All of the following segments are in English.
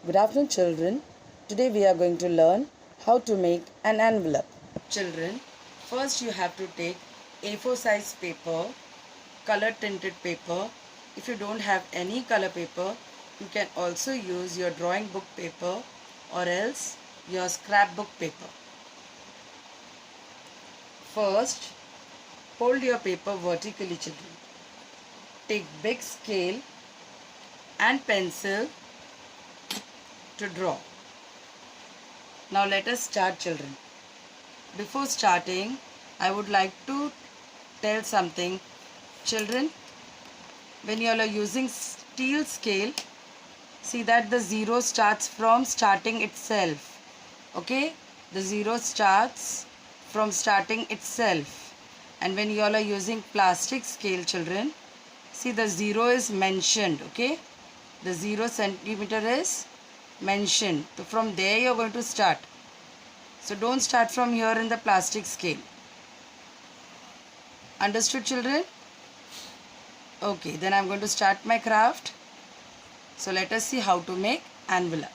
Good afternoon, children. Today we are going to learn how to make an envelope. Children, first you have to take A4 size paper, color tinted paper. If you don't have any color paper, you can also use your drawing book paper or else your scrapbook paper. First, hold your paper vertically, children. Take big scale and pencil to draw. Now let us start, children. Before starting, I would like to tell something. Children, when you are using steel scale, see that the zero starts from starting itself. Okay? The zero starts from starting itself. And when you all are using plastic scale, children, see the zero is mentioned. Okay? The 0 centimeter is mentioned. So from there you are going to start. So don't start from here in the plastic scale. Understood, children? Okay, then I am going to start my craft. So let us see how to make envelope.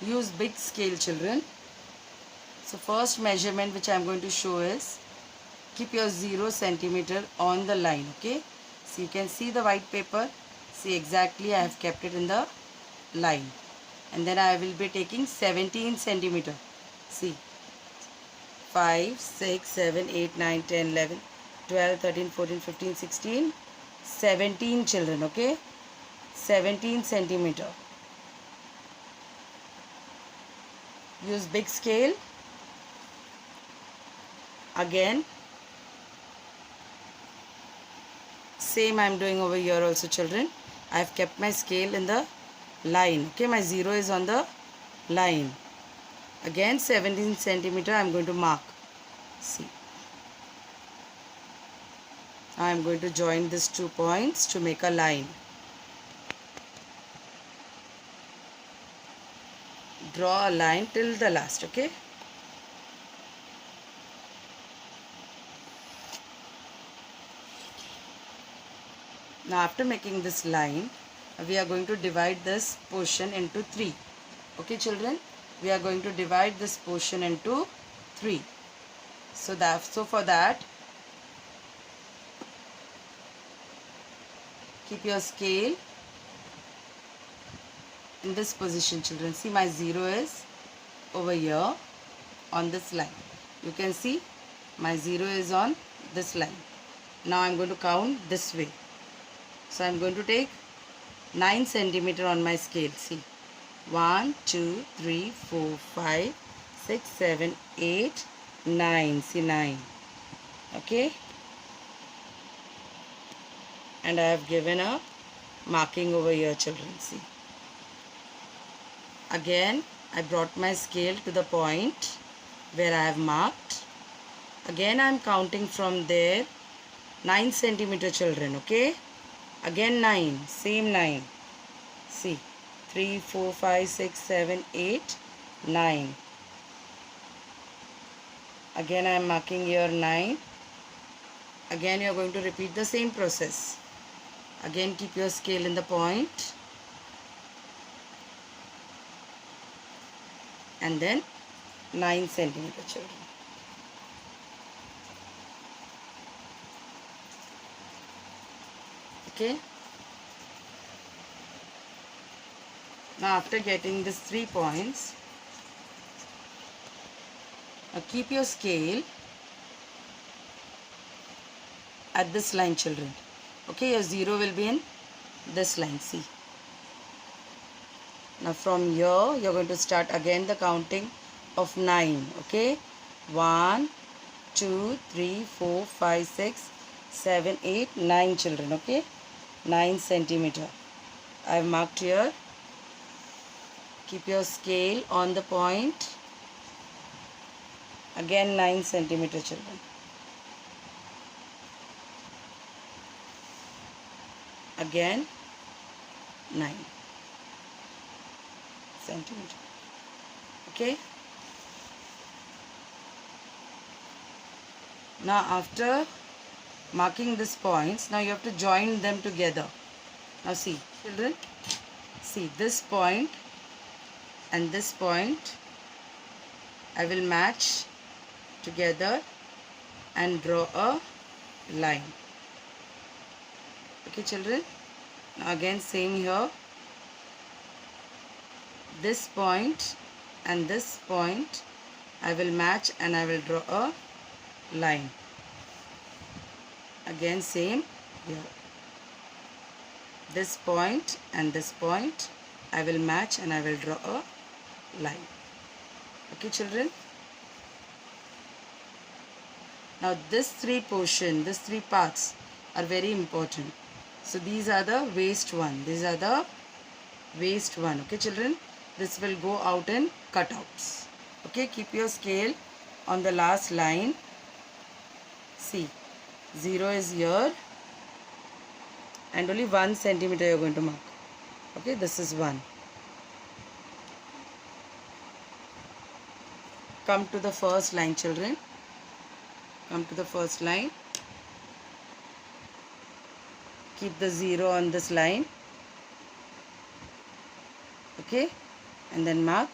Use big scale, children. So first measurement which I am going to show is, keep your 0 centimeter on the line. Okay, so you can see the white paper. See exactly I have kept it in the line. And then I will be taking 17 centimeter. See, 5, 6, 7, 8, 9, 10, 11, 12, 13, 14, 15, 16, 17 children. Okay, 17 centimeter. Use big scale. Again, same I am doing over here also, children. I have kept my scale in the line. Okay, my 0 is on the line. Again 17 centimeter I am going to mark. See, I am going to join these 2 points to make a line. Draw a line till the last. Okay, now after making this line, we are going to divide this portion into 3. Okay, children, we are going to divide this portion into 3. So for that, keep your scale in this position, children. See, my 0 is over here on this line. You can see my 0 is on this line. Now I am going to count this way. So I am going to take 9 centimeter on my scale. See, 1, 2, 3, 4, 5, 6, 7, 8, 9. See, 9. Okay, and I have given a marking over here, children. See, again I brought my scale to the point where I have marked. Again I am counting from there 9 centimeter, children. Okay, again 9, same 9. See, 3, 4, 5, 6, 7, 8, 9. Again I am marking here 9. Again you are going to repeat the same process. Again keep your scale in the point. And then 9 centimeter, children. Okay. Now after getting these 3 points, now keep your scale at this line, children. Okay, your 0 will be in this line. See, now from here you are going to start again the counting of 9. Okay, 1, 2, 3, 4, 5, 6, 7, 8, 9 children. Okay, 9 centimeter I have marked here. Keep your scale on the point. Again 9 centimeter, children. Again 9 centimeter. Okay, now after marking these points, now you have to join them together. Now see, children, see this point and this point I will match together and draw a line. Okay children, now again same here, this point and this point I will match and I will draw a line. Again same here, this point and this point I will match and I will draw a line. Okay children, now these three parts are very important. So these are the waist one, these are the waist one. Okay children, this will go out in cutouts. Okay, keep your scale on the last line. See, 0 is here and only 1 centimeter you are going to mark. Okay, this is 1. Come to the first line children, come to the first line, keep the 0 on this line. Okay, and then mark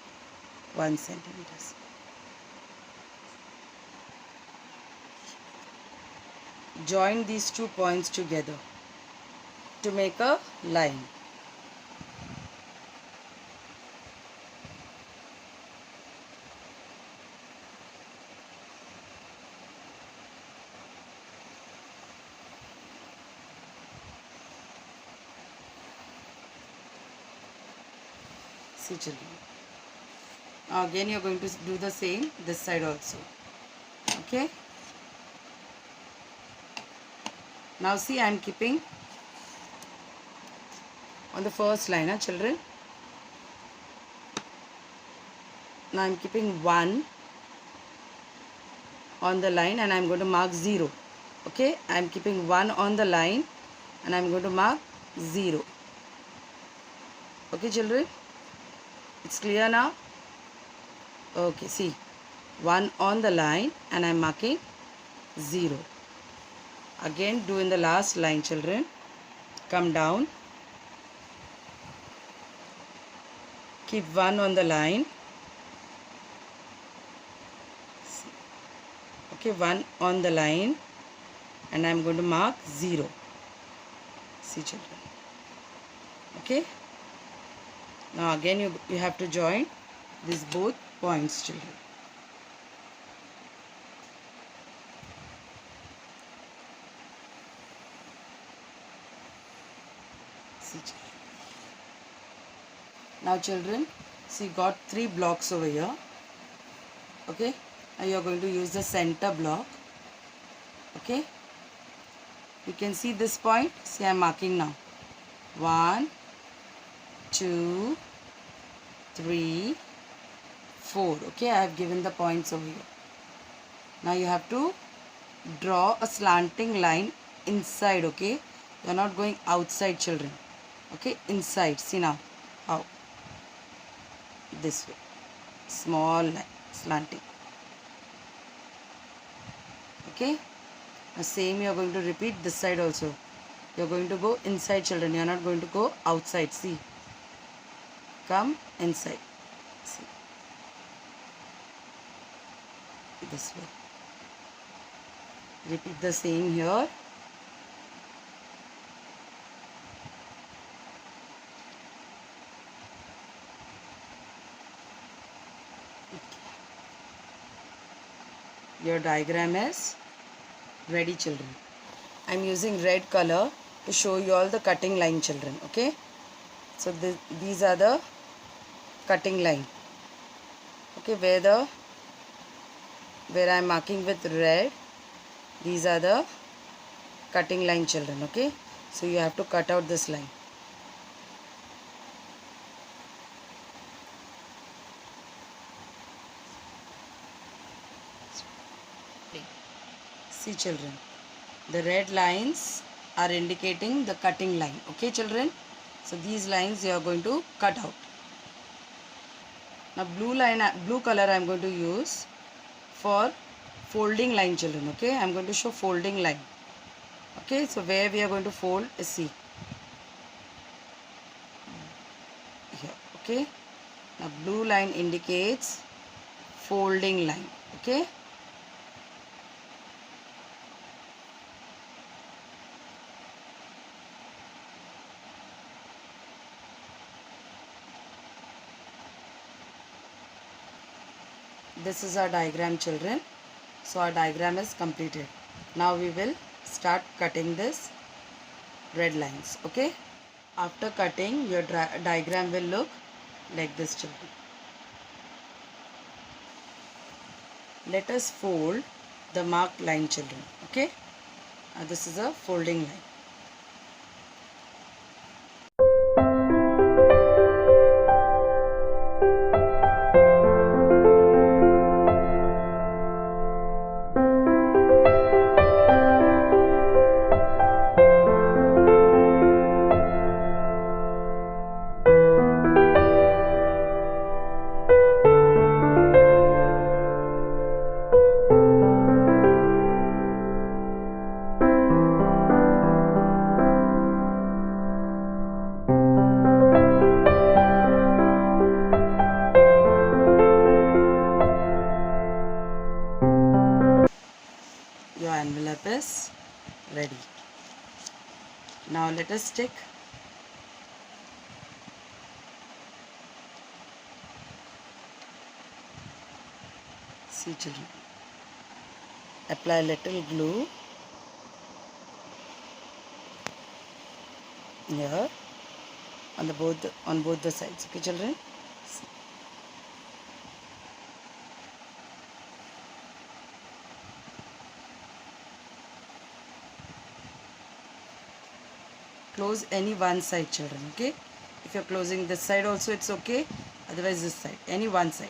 1 centimeters. Join these 2 points together to make a line. See children, now again you are going to do the same this side also. Okay, now see, I am keeping on the first line, children. Now I am keeping 1 on the line and I am going to mark 0. Okay, I am keeping 1 on the line and I am going to mark 0. Okay children, it's clear now? Okay, see, 1 on the line and I am marking 0. Again do in the last line children, come down, keep 1 on the line. Okay, 1 on the line and I am going to mark 0. See children. Okay, now again you have to join these both points children. See children. Now children, see, got 3 blocks over here. Okay, now you are going to use the center block. Okay, you can see this point. See, I am marking now. 1, 2, 3, 4. Okay, I have given the points over here. Now you have to draw a slanting line inside. Okay, you are not going outside children. Okay, inside. See now how, this way, small line slanting. Okay, now same you are going to repeat this side also. You are going to go inside children, you are not going to go outside. See, come inside. See, this way. Repeat the same here. Your diagram is ready children. I am using red color to show you all the cutting line children. Okay, so these are the cutting line. Okay, where I am marking with red, these are the cutting line children. Okay, so you have to cut out this line. See children, the red lines are indicating the cutting line. Okay children, so these lines you are going to cut out. Now blue color I am going to use for folding line children. Okay, I am going to show folding line. Okay, so where we are going to fold is, see, here. Okay, Now blue line indicates folding line. Okay. This is our diagram, children. So our diagram is completed. Now we will start cutting this red lines. Okay. After cutting, your diagram will look like this, children. Let us fold the marked line, children. Okay. This is a folding line. Your envelope is ready. Now let us stick. See, children. Apply little glue here on both the sides. Okay, children. See. Close any one side, children. Okay. If you're closing this side also, it's okay. Otherwise, this side. Any one side.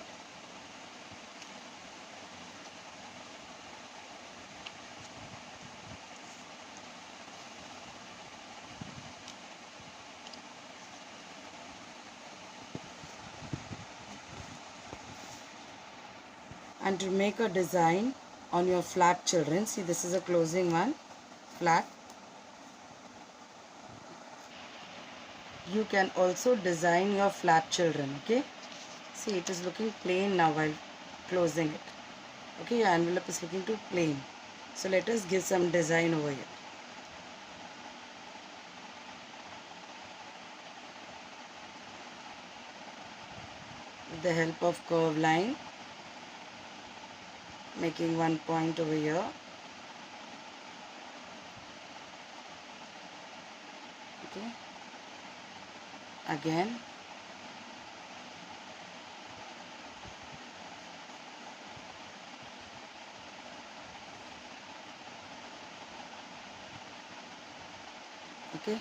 And to make a design on your flap, children, see, this is a closing one, flap. You can also design your flap, children. Okay. See, it is looking plain now while closing it. Okay, your envelope is looking too plain. So let us give some design over here. With the help of curve line, making one point over here. Okay. Again. Okay.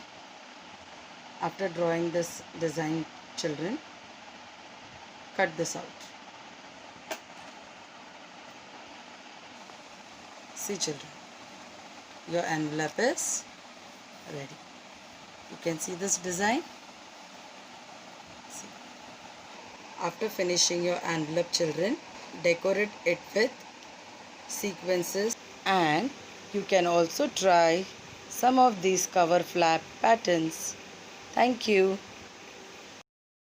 After drawing this design, children, cut this out. See, children, your envelope is ready. You can see this design. See. After finishing your envelope, children, decorate it with sequences, and you can also try some of these cover flap patterns. Thank you.